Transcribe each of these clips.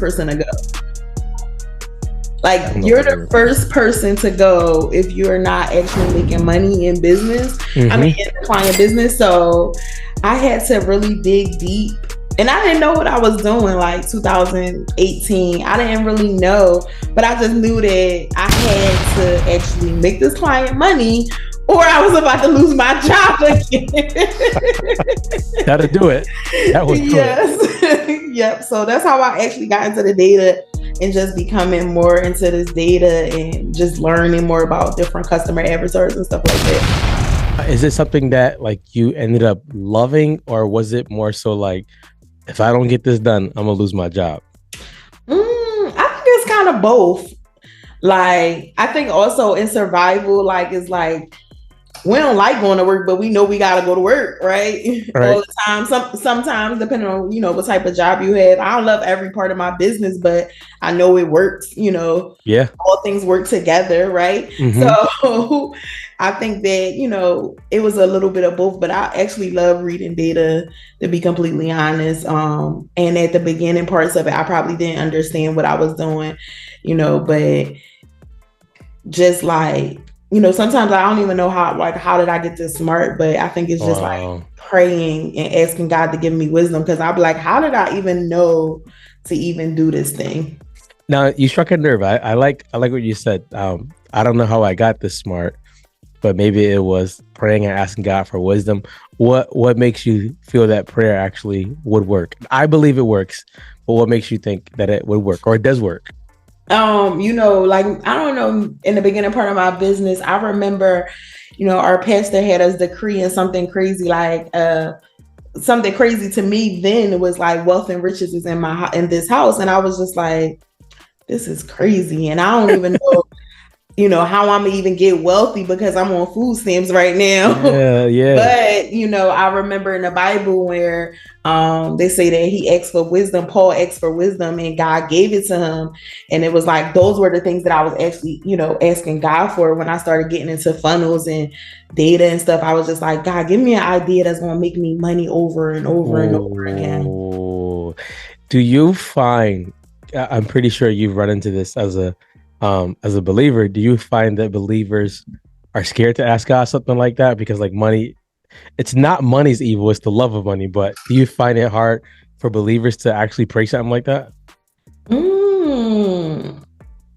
person to go. Like, you're the first person to go if you're not actually making money in business. In the client business. So I had to really dig deep. And I didn't know what I was doing, like 2018. I didn't really know, but I just knew that I had to actually make this client money or I was about to lose my job again. Gotta do it. That was yes. Yep. So that's how I actually got into the data and just becoming more into this data and just learning more about different customer avatars and stuff like that. Is it something that like you ended up loving, or was it more so like, if I don't get this done, I'm gonna lose my job? I think it's kind of both. Like, I think also in survival, like, it's like, we don't like going to work, but we know we got to go to work, right? All the time. Sometimes, depending on, what type of job you have. I don't love every part of my business, but I know it works, Yeah. All things work together, right? So I think that, it was a little bit of both, but I actually love reading data, to be completely honest. And at the beginning parts of it, I probably didn't understand what I was doing, but just like, sometimes I don't even know how did I get this smart, but I think it's just like praying and asking God to give me wisdom, because I'll be like, how did I even know to even do this thing? Now, you struck a nerve. I like what you said. I don't know how I got this smart, but maybe it was praying and asking God for wisdom. What makes you feel that prayer actually would work? I believe it works, but what makes you think that it would work, or it does work? Like, I don't know, in the beginning part of my business, I remember, our pastor had us decreeing something crazy, like, something crazy to me then it was like, wealth and riches is in this house. And I was just like, this is crazy. And I don't even know, how I'm gonna even get wealthy because I'm on food stamps right now. Yeah. But, I remember in the Bible where they say that he asked for wisdom, Paul asked for wisdom, and God gave it to him. And it was like, those were the things that I was actually, asking God for when I started getting into funnels and data and stuff. I was just like, God, give me an idea that's gonna make me money over and over and over again. Do you find, I'm pretty sure you've run into this as a believer, do you find that believers are scared to ask God something like that? Because like money, it's not money's evil, it's the love of money. But do you find it hard for believers to actually pray something like that?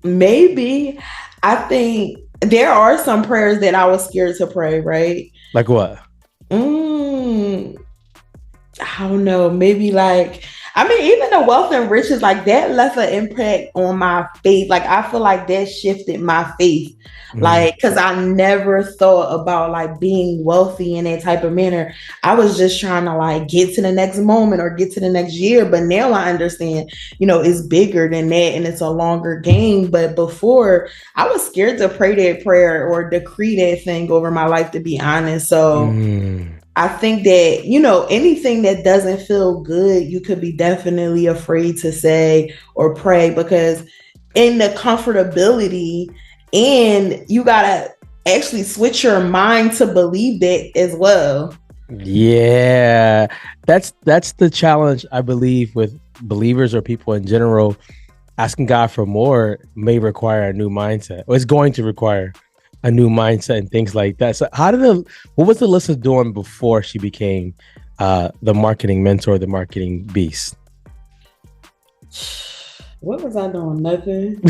Maybe. I think there are some prayers that I was scared to pray, right? Like what? I don't know. Maybe like, even the wealth and riches, like that left an impact on my faith. Like, I feel like that shifted my faith. Like, because I never thought about like being wealthy in that type of manner. I was just trying to like get to the next moment or get to the next year. But now I understand, it's bigger than that and it's a longer game. But before, I was scared to pray that prayer or decree that thing over my life, to be honest. So I think that, anything that doesn't feel good, you could be definitely afraid to say or pray, because in the comfortability, and you got to actually switch your mind to believe that as well. Yeah, that's the challenge, I believe, with believers or people in general. Asking God for more may require a new mindset, or it's going to require a new mindset and things like that. So what was Alyssia doing before she became the marketing mentor, the marketing beast? What was I doing? Nothing.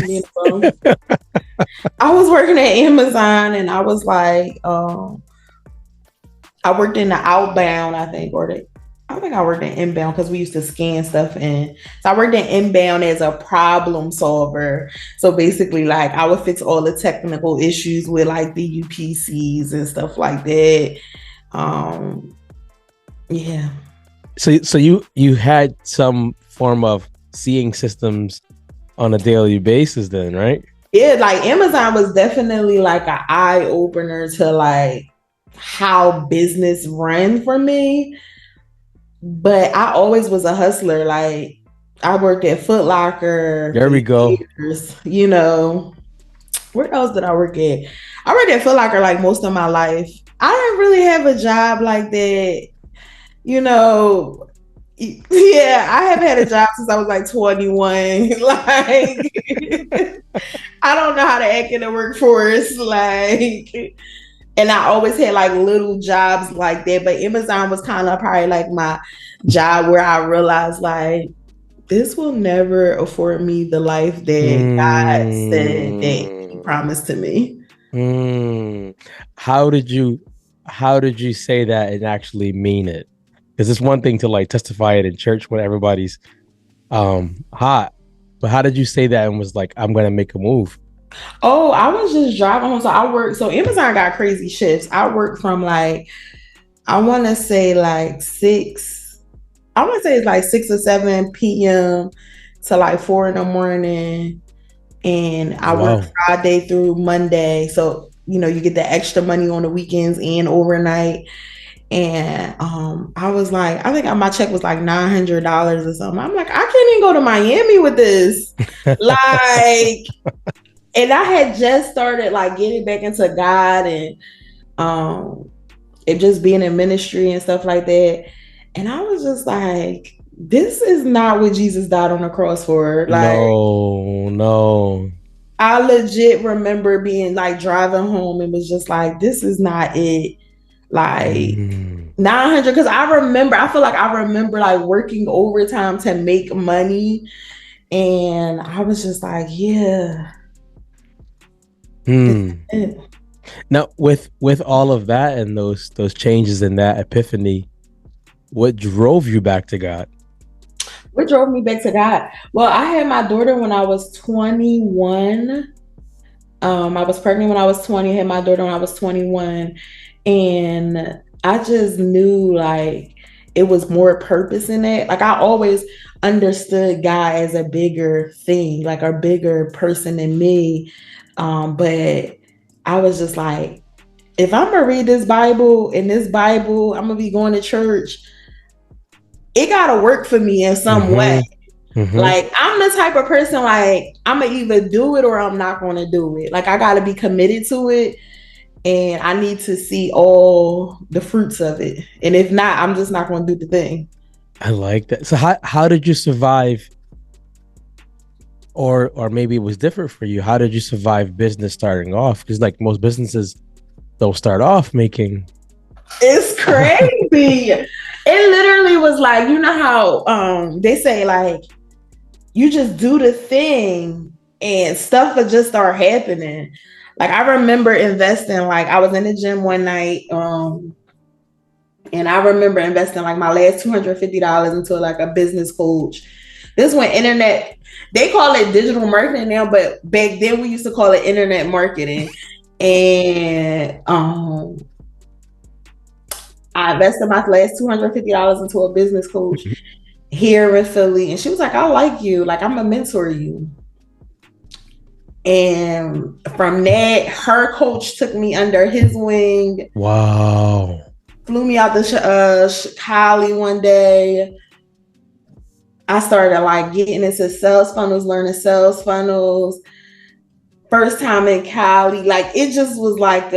I was working at Amazon, and I was like, I worked in the outbound, I think I worked in inbound because we used to scan stuff in. So I worked in inbound as a problem solver. So basically, like, I would fix all the technical issues with like the UPCs and stuff like that. Yeah. So you had some form of seeing systems on a daily basis then, right? Yeah, like Amazon was definitely like an eye opener to like how business ran for me. But I always was a hustler. Like, I worked at Foot Locker. There we go. Years, where else did I work at? I worked at Foot Locker like most of my life. I didn't really have a job like that. Yeah, I have had a job since I was like 21. Like, I don't know how to act in the workforce. Like, and I always had like little jobs like that. But Amazon was kind of probably like my job where I realized like this will never afford me the life that God said that He Mm, promised to me. mm. How did you how did you say that and actually mean it? Because it's one thing to like testify it in church when everybody's hot, but how did you say that and was like, I'm gonna make a move? Oh, I was just driving home. So I work. So Amazon got crazy shifts. I work from like I want to say like six. I want to say it's like 6 or 7 p.m. to like 4 in the morning, and Oh I work wow. Friday through Monday. So you get the extra money on the weekends and overnight. And I was like, I think my check was like $900 or something. I'm like, I can't even go to Miami with this. Like, and I had just started like getting back into God and um it just being in ministry and stuff like that. And I was just like, this is not what Jesus died on the cross for. Like, No, no. I legit remember being like driving home and was just like, this is not it. Like, Mm. 900, because I feel like I remember like working overtime to make money. And I was just like, yeah, this Hmm. is it. Now, with all of that and those changes and that epiphany, what drove you back to God? What drove me back to God? Well, I had my daughter when I was 21. I was pregnant when I was 20, had my daughter when I was 21. And I just knew like it was more purpose in it. Like I always understood God as a bigger thing, like a bigger person than me. But I was just like, if I'm gonna read this Bible, in this Bible, I'm gonna be going to church, it gotta work for me in some way. Mm-hmm. Mm-hmm. Like I'm the type of person like I'm gonna either do it or I'm not gonna do it. Like I gotta be committed to it and I need to see all the fruits of it. And if not, I'm just not gonna do the thing. I like that. So how did you survive, or maybe it was different for you? How did you survive business starting off? Because like most businesses, they'll start off making. It's crazy. It literally was like, you know how they say like you just do the thing and stuff will just start happening. Like I remember investing, like I was in the gym one night, and I remember investing like my last $250 into like a business coach. This when internet, they call it digital marketing now, but back then we used to call it internet marketing. And I invested my last $250 into a business coach here in Philly. And she was like, I like you. Like, I'm going to mentor you. And from that, her coach took me under his wing, Wow. flew me out to Cali one day. I started like getting into sales funnels, learning sales funnels. First time in Cali, like it just was like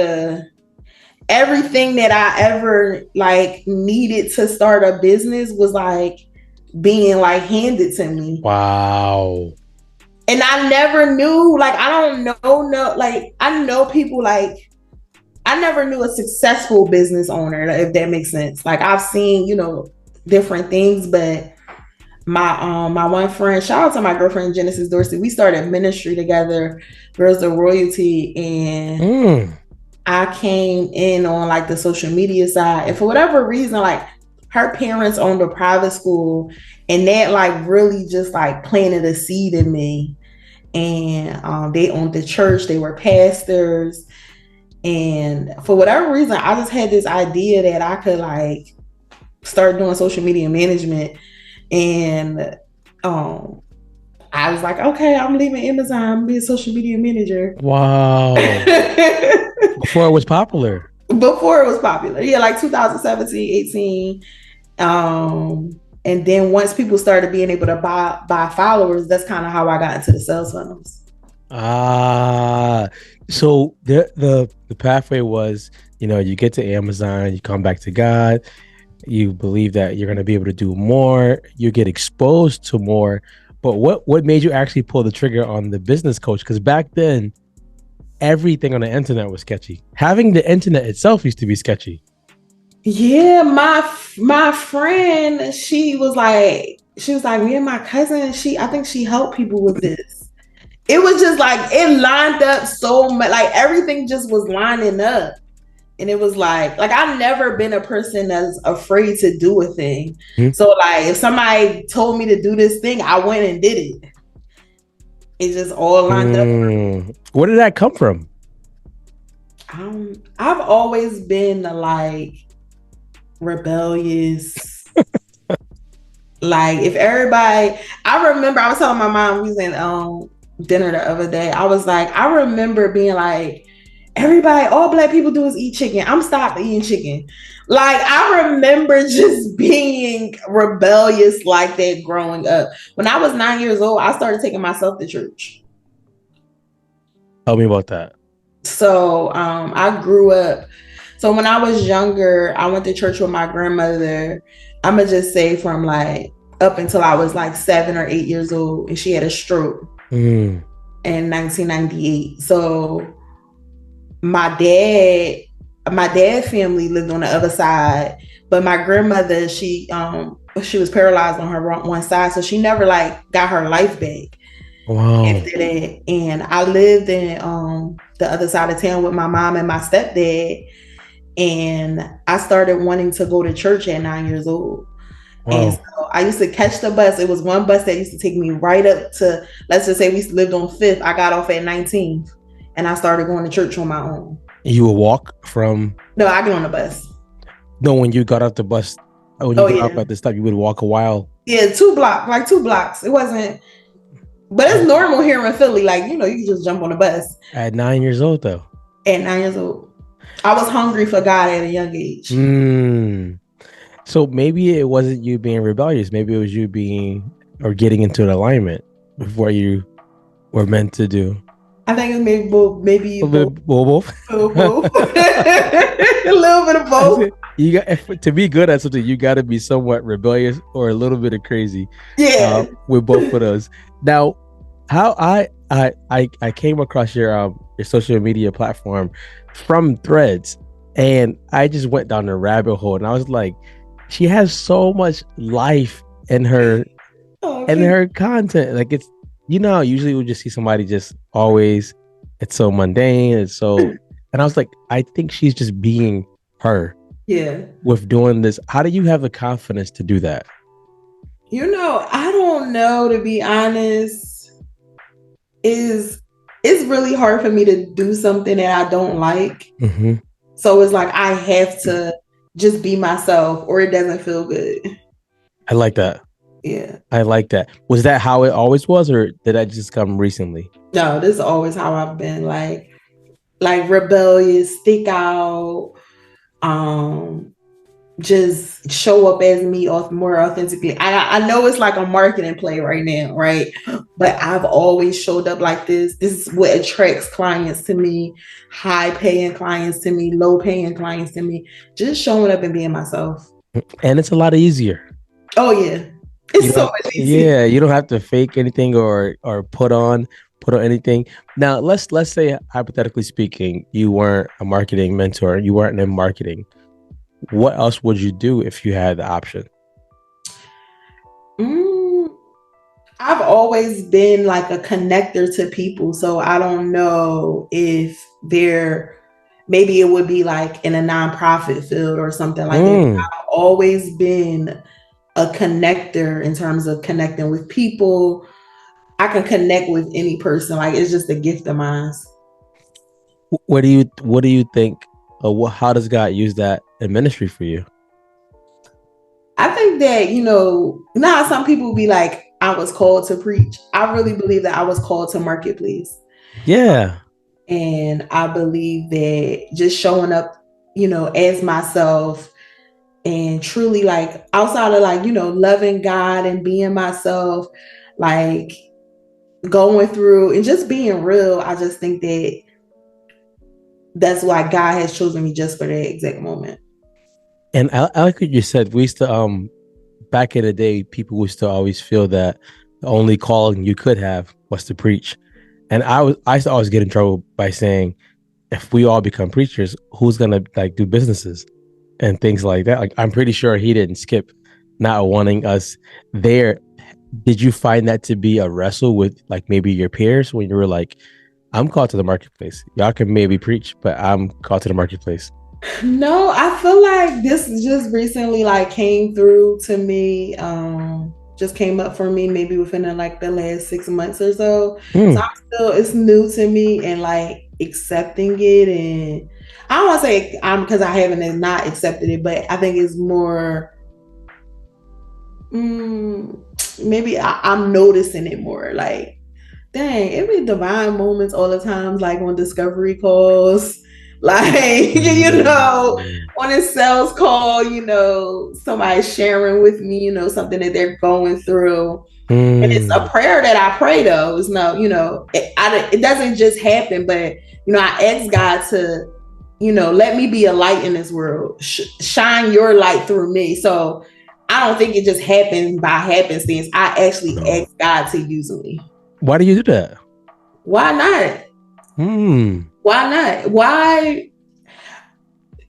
everything that I ever like needed to start a business was like being like handed to me. Wow. And I never knew, like I don't know, no, like I know people like I never knew a successful business owner, if that makes sense. Like I've seen, different things, but my one friend, shout out to my girlfriend Genesis Dorsey. We started ministry together, Girls of Royalty, and Mm. I came in on like the social media side. And for whatever reason, like her parents owned a private school, and that like really just like planted a seed in me. And they owned the church, they were pastors. And for whatever reason, I just had this idea that I could like start doing social media management. And um, I was like, okay, I'm leaving Amazon, I'm be a social media manager. Wow. Before it was popular. Before it was popular. Yeah, like 2017, 18. And then once people started being able to buy followers, that's kind of how I got into the sales funnels. Ah, so the pathway was, you get to Amazon, you come back to God, You believe that you're going to be able to do more. You get exposed to more. But what made you actually pull the trigger on the business coach? Because back then, everything on the internet was sketchy. Having the internet itself used to be sketchy. Yeah, my friend, she was like, me and my cousin, I think she helped people with this. It was just like it lined up so much, like everything just was lining up. And it was like I've never been a person that's afraid to do a thing. Hmm. So like if somebody told me to do this thing, I went and did it. It just all lined up. Where did that come from? I've always been like rebellious. Like if everybody, I remember I was telling my mom, we was in dinner the other day. I was like, I remember being like, everybody, all black people do is eat chicken. I'm stopped eating chicken. Like I remember just being rebellious like that growing up. When I was 9 years old, I started taking myself to church. Tell me about that. So I grew up. So when I was younger, I went to church with my grandmother. I'm gonna just say from like up until I was like 7 or 8 years old, and she had a stroke in 1998. So my dad, my dad's family lived on the other side, but my grandmother, she was paralyzed on her one side, so she never like got her life back. Wow. After that, and I lived in the other side of town with my mom and my stepdad, and I started wanting to go to church at 9 years old. Wow. And so I used to catch the bus. It was one bus that used to take me right up to, let's just say we lived on 5th. I got off at 19th and I started going to church on my own. You would walk from? No, I get on the bus. No, when you got off the bus, when you got off at the stop, you would walk a while? Yeah, 2 blocks. It wasn't, but it's normal here in Philly. Like, you can just jump on the bus. At 9 years old, though? At 9 years old. I was hungry for God at a young age. So maybe it wasn't you being rebellious. Maybe it was you being or getting into an alignment with what you were meant to do. I think it's maybe both. Maybe both. Both. A little bit of both. You got to be good at something. You got to be somewhat rebellious or a little bit of crazy. Yeah. With both of those. Now, how I came across your social media platform from Threads, and I just went down the rabbit hole, and I was like, she has so much life in her her content. Like it's, usually we just see somebody just always, it's so mundane. It's so, and I was like, I think she's just being her. Yeah. With doing this. How do you have the confidence to do that? I don't know, to be honest. It's really hard for me to do something that I don't like. Mm-hmm. So it's like I have to just be myself or it doesn't feel good. I like that. Yeah. I like that. Was that how it always was, or did that just come recently? No, this is always how I've been, like rebellious, stick out, just show up as me more authentically. I know it's like a marketing play right now, right? But I've always showed up like this. This is what attracts clients to me, high paying clients to me, low paying clients to me. Just showing up and being myself. And it's a lot easier. Oh yeah. It's so much easier. Yeah, you don't have to fake anything or put on anything. Now, let's say, hypothetically speaking, you weren't a marketing mentor, you weren't in marketing. What else would you do if you had the option? I've always been like a connector to people. So I don't know if maybe it would be like in a nonprofit field or something like that. I've always been a connector in terms of connecting with people. I can connect with any person. Like it's just a gift of mine. What do you think? How does God use that in ministry for you? I think that, now some people will be like, I was called to preach. I really believe that I was called to marketplace. Yeah. And I believe that just showing up, as myself and truly like outside of like, loving God and being myself, like going through and just being real. I just think that that's why God has chosen me just for that exact moment. And I like what you said. We used to back in the day, people used to always feel that the only calling you could have was to preach. And I used to always get in trouble by saying, if we all become preachers, who's gonna like do businesses and things like that? Like I'm pretty sure he didn't skip not wanting us there. Did you find that to be a wrestle with like maybe your peers when you were like, I'm called to the marketplace. Y'all can maybe preach, but I'm called to the marketplace. No, I feel like this just recently like came through to me. Just came up for me maybe within like the last 6 months or so. So Mm. I'm still, it's new to me and like accepting it. And I don't want to say because I haven't not accepted it, but I think it's more maybe I'm noticing it more. Like, dang, it be divine moments all the times, like on discovery calls, like, on a sales call, somebody sharing with me, something that they're going through. And it's a Mm. prayer that I pray though. It's no, it doesn't just happen, but I ask God to, let me be a light in this world. Shine your light through me. So I don't think it just happened by happenstance. I actually No. ask God to use me. Why do you do that? Why not? Hmm. Why not? Why?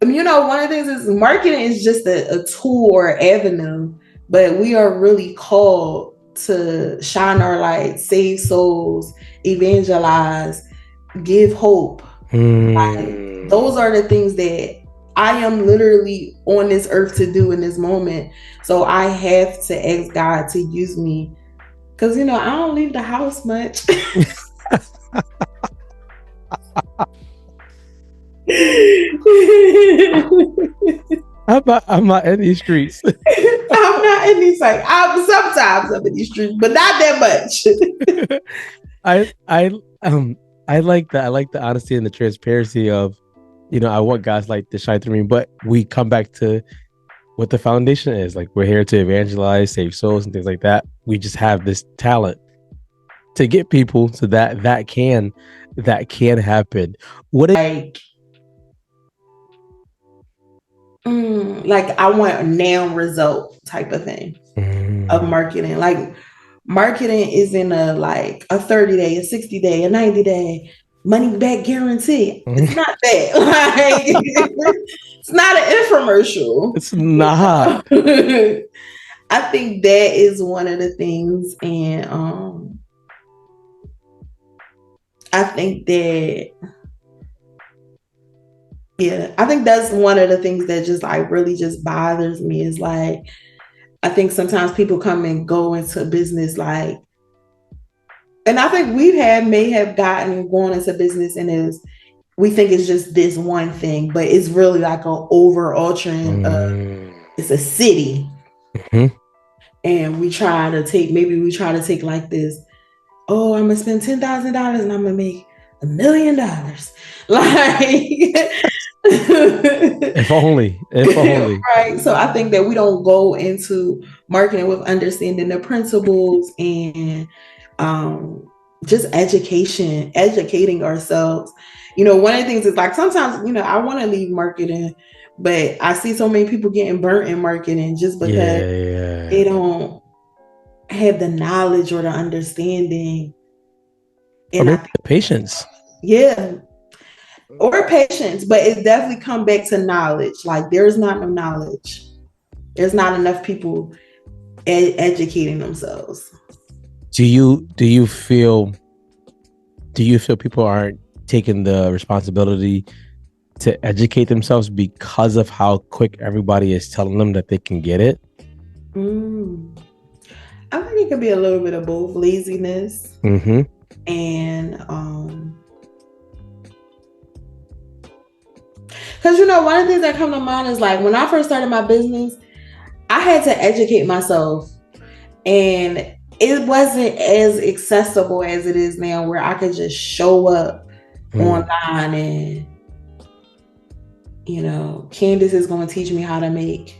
One of the things is marketing is just a tool or avenue, but we are really called to shine our light, save souls, evangelize, give hope. Like, Hmm. those are the things that I am literally on this earth to do in this moment. So I have to ask God to use me because, I don't leave the house much. I'm not in these streets. I'm not in these like sometimes I'm in these streets, but not that much. I I um I like that. I like the honesty and the transparency of, I want God's light to shine through me. But we come back to what the foundation is. Like we're here to evangelize, save souls, and things like that. We just have this talent to get people so that can happen. What is Like, like I want a now result type of thing of mm. marketing. Like, marketing isn't a 30-day, a 60-day, a 90-day money back guarantee. It's not that. Like, it's not an infomercial. It's not. I think that is one of the things, and I think that yeah, I think that's one of the things that just like really just bothers me is like I think sometimes people come and go into business like, and I think may have gotten going into business and is we think it's just this one thing, but it's really like an overarching. Mm. It's a city, Mhm. and we try to take like this. Oh, I'm gonna spend $10,000 and I'm gonna make $1,000,000. Like, If only. If only. right. So I think that we don't go into marketing with understanding the principles and just educating ourselves. One of the things is like sometimes, I want to leave marketing, but I see so many people getting burnt in marketing just because Yeah, they yeah. don't have the knowledge or the understanding. Or And I maybe think, the patience. yeah, or patience, but it definitely come back to knowledge. Like, there's not no knowledge. There's not enough people educating themselves. Do you feel people aren't taking the responsibility to educate themselves because of how quick everybody is telling them that they can get it? Mm. I think it could be a little bit of both laziness Mm-hmm. and because one of the things that come to mind is like when I first started my business, I had to educate myself, and it wasn't as accessible as it is now, where I could just show up Mm. online and Candace is going to teach me how to make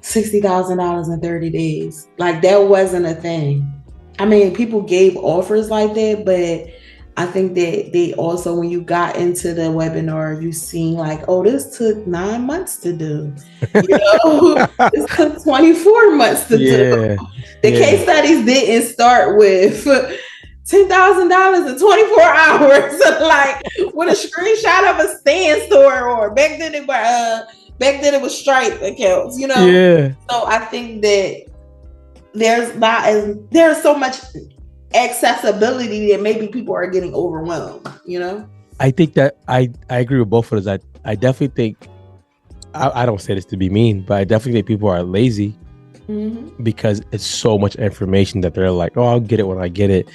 $60,000 in 30 days. Like, that wasn't a thing. I mean, people gave offers like that, but I think that they also, when you got into the webinar, you seen like, oh, this took 9 months to do. You know, this took 24 months to do. Yeah. The case studies didn't start with $10,000 in 24 hours, like with a screenshot of a Stan store, or back then it was Stripe accounts, you know. Yeah. So I think that there's so much accessibility that maybe people are getting overwhelmed, you know. I think that I agree with both of those. I definitely think I don't say this to be mean, but I definitely think people are lazy because it's so much information that they're like, oh, I'll get it when I get it.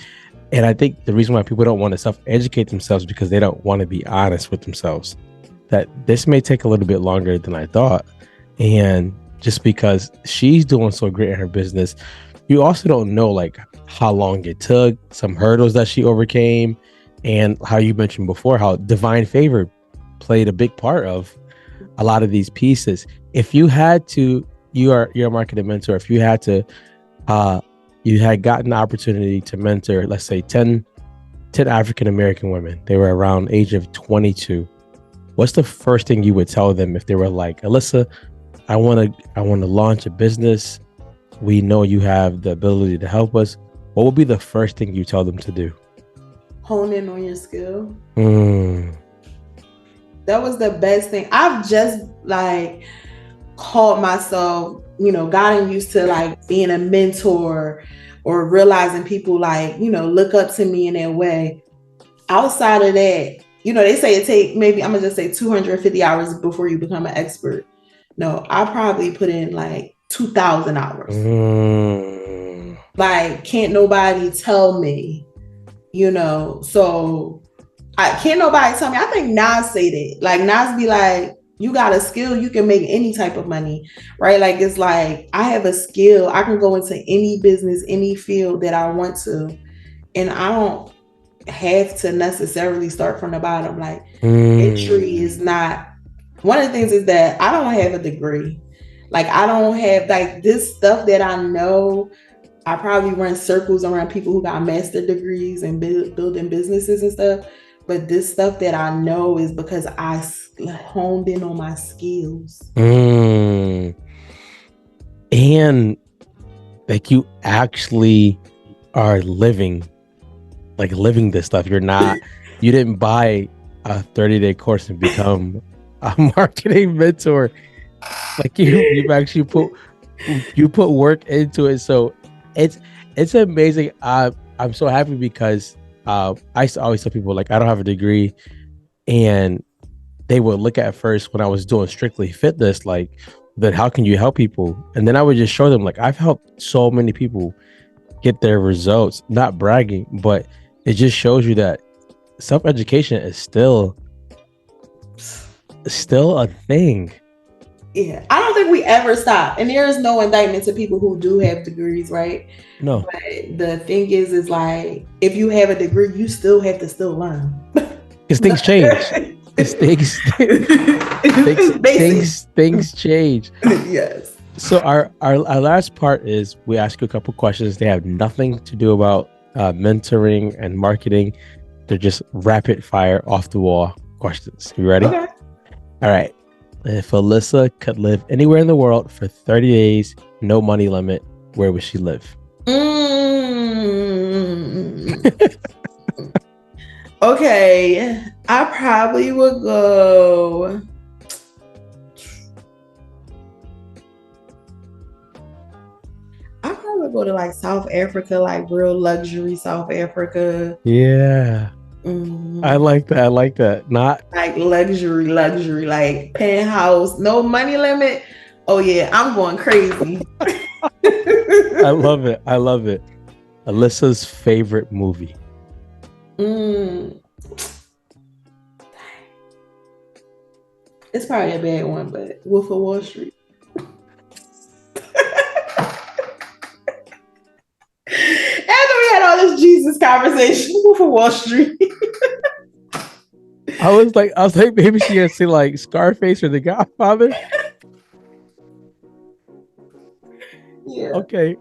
And I think the reason why people don't want to self-educate themselves is because they don't want to be honest with themselves. That this may take a little bit longer than I thought. And just because she's doing so great in her business, you also don't know like how long it took, some hurdles that she overcame, and how you mentioned before, how divine favor played a big part of a lot of these pieces. If you had to, you're a marketing mentor, if you had to, you had gotten the opportunity to mentor, let's say 10 African-American women, they were around age of 22. What's the first thing you would tell them if they were like, Alyssia, I want to launch a business. We know you have the ability to help us. What would be the first thing you tell them to do? Hone in on your skill. That was the best thing. I've just like called myself, gotten used to like being a mentor, or realizing people like, look up to me in that way. Outside of that, they say it take maybe, I'm gonna just say 250 hours before you become an expert. No, I probably put in like 2,000 hours. Like, can't nobody tell me, so can't nobody tell me. I think Nas say that. Like, Nas be like, you got a skill, you can make any type of money, right? Like, it's like, I have a skill. I can go into any business, any field that I want to. And I don't have to necessarily start from the bottom. Like, entry is not, one of the things is that I don't have a degree. Like, I don't have like this stuff that I know. I probably run circles around people who got master degrees and building businesses and stuff. But this stuff that I know is because I honed in on my skills. And like, you actually are living this stuff. You didn't buy a 30-day course and become a marketing mentor. Like, you've actually put work into it. So it's amazing. I'm so happy because I used to always tell people like, I don't have a degree, and they would look at first when I was doing strictly fitness, like, then how can you help people? And then I would just show them like, I've helped so many people get their results. Not bragging, but it just shows you that self-education is still a thing. Yeah, I don't think we ever stop, and there is no indictment to people who do have degrees, right? No, but the thing is like, if you have a degree, you still have to still learn, because things change. Things change. Yes. So our last part is we ask you a couple questions. They have nothing to do about mentoring and marketing. They're just rapid fire, off the wall questions. You ready? Okay. All right. If Alyssia could live anywhere in the world for 30 days, no money limit, where would she live? Okay. I probably would go. I probably would go to like South Africa, like real luxury South Africa. Yeah. I like that. Not like luxury, like penthouse, no money limit. Oh yeah, I'm going crazy. I love it. Alyssa's favorite movie. It's probably a bad one, but Wolf of Wall Street. After we had all this Jesus conversation, Wolf of Wall Street. I was like, maybe she gonna say like Scarface or The Godfather. Yeah. Okay.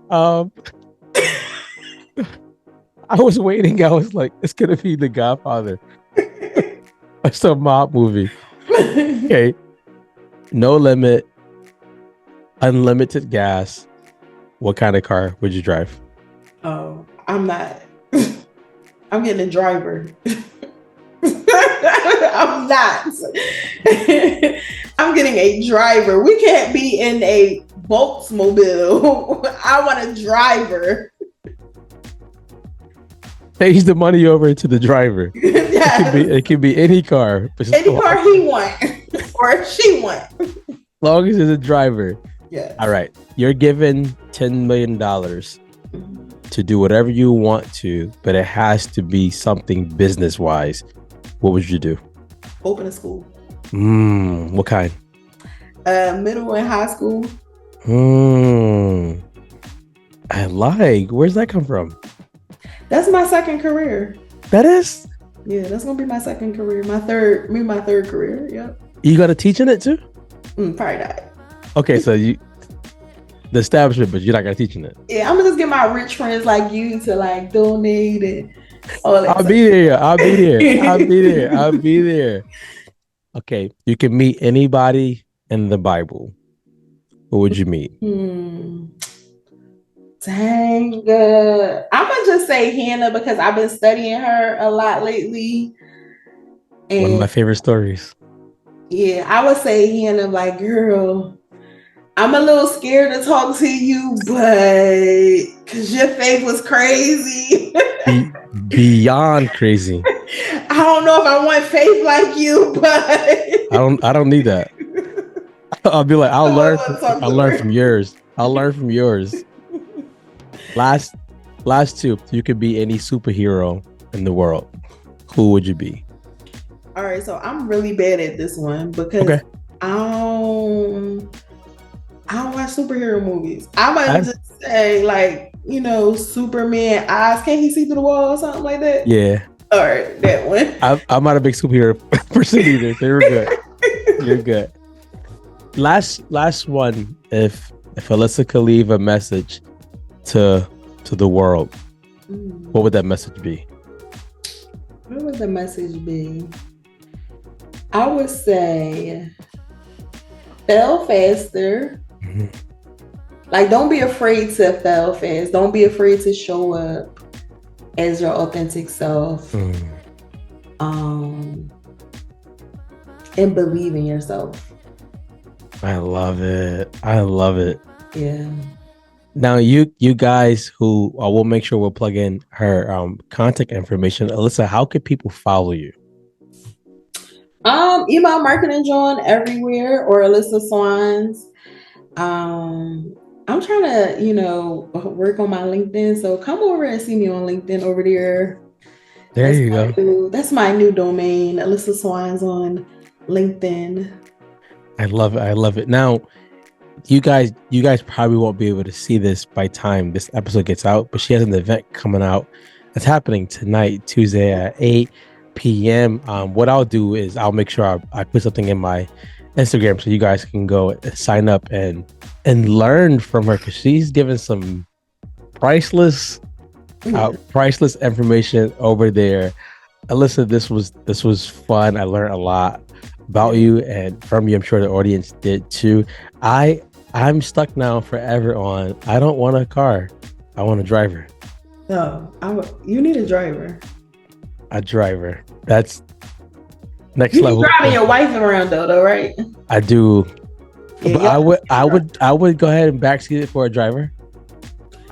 I was waiting. I was like, it's gonna be The Godfather. It's a mob movie. Okay. No limit, unlimited gas. What kind of car would you drive? Oh, I'm not. I'm getting a driver. I'm not. I'm getting a driver. We can't be in a Volksmobile. I want a driver. Pays the money over to the driver. Yes. It could be any car. Any car he want or she want. As long as it's a driver. Yeah. All right. You're given $10 million to do whatever you want to, but it has to be something business wise. What would you do? Open a school. What kind? Middle and high school. I like. Where's that come from? That's my second career. That is? Yeah, that's gonna be my second career. My third career. Yep. You got to teach in it too? Probably not. Okay, so the establishment, but you're not gonna teach in it. Yeah, I'm gonna just get my rich friends like you to like donate and all that. I'll be there. Okay, you can meet anybody in the Bible. Who would you meet? Dang. I'm gonna just say Hannah because I've been studying her a lot lately. And one of my favorite stories. Yeah, I would say Hannah, like, girl, I'm a little scared to talk to you, but because your faith was crazy. Beyond crazy. I don't know if I want faith like you, but I don't need that. I'll be like, I'll learn from yours. I'll learn from yours. Last two. You could be any superhero in the world. Who would you be? All right, so I'm really bad at this one because I don't watch superhero movies. I might just say like, Superman eyes. Can't he see through the wall or something like that? Yeah. All right, that one. I'm not a big superhero person either. So you're good. You're good. Last one. If Alyssia could leave a message to the world, what would that message be? What would the message be? I would say fail faster. Like, don't be afraid to fail fast. Don't be afraid to show up as your authentic self. And believe in yourself. I love it. Yeah. Now, you guys who we'll make sure we'll plug in her contact information. Alyssia, how could people follow you? Email marketing John everywhere or Alyssia Swans. I'm trying to, work on my LinkedIn. So come over and see me on LinkedIn over there. You go. That's my new domain, Alyssia Swans on LinkedIn. I love it. Now, you guys probably won't be able to see this by time this episode gets out, but she has an event coming out that's happening tonight, Tuesday at 8 p.m. What I'll do is I'll make sure I put something in my Instagram so you guys can go sign up and learn from her because she's given some priceless information over there. Alyssia, this was fun. I learned a lot about you and from you. I'm sure the audience did too. I'm stuck now forever on I don't want a car. I want a driver. No, you need a driver. A driver. That's next you level. You driving your wife around though, right? I do. Yeah, but I would go ahead and backseat it for a driver.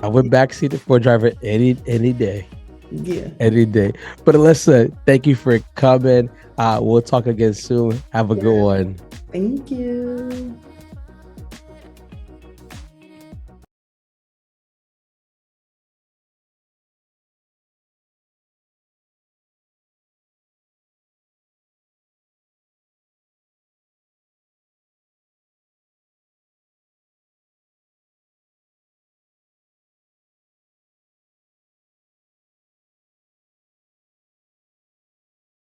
I would backseat it for a driver any day. Yeah. Any day. But Alyssia, thank you for coming. We'll talk again soon. Have a good one. Thank you.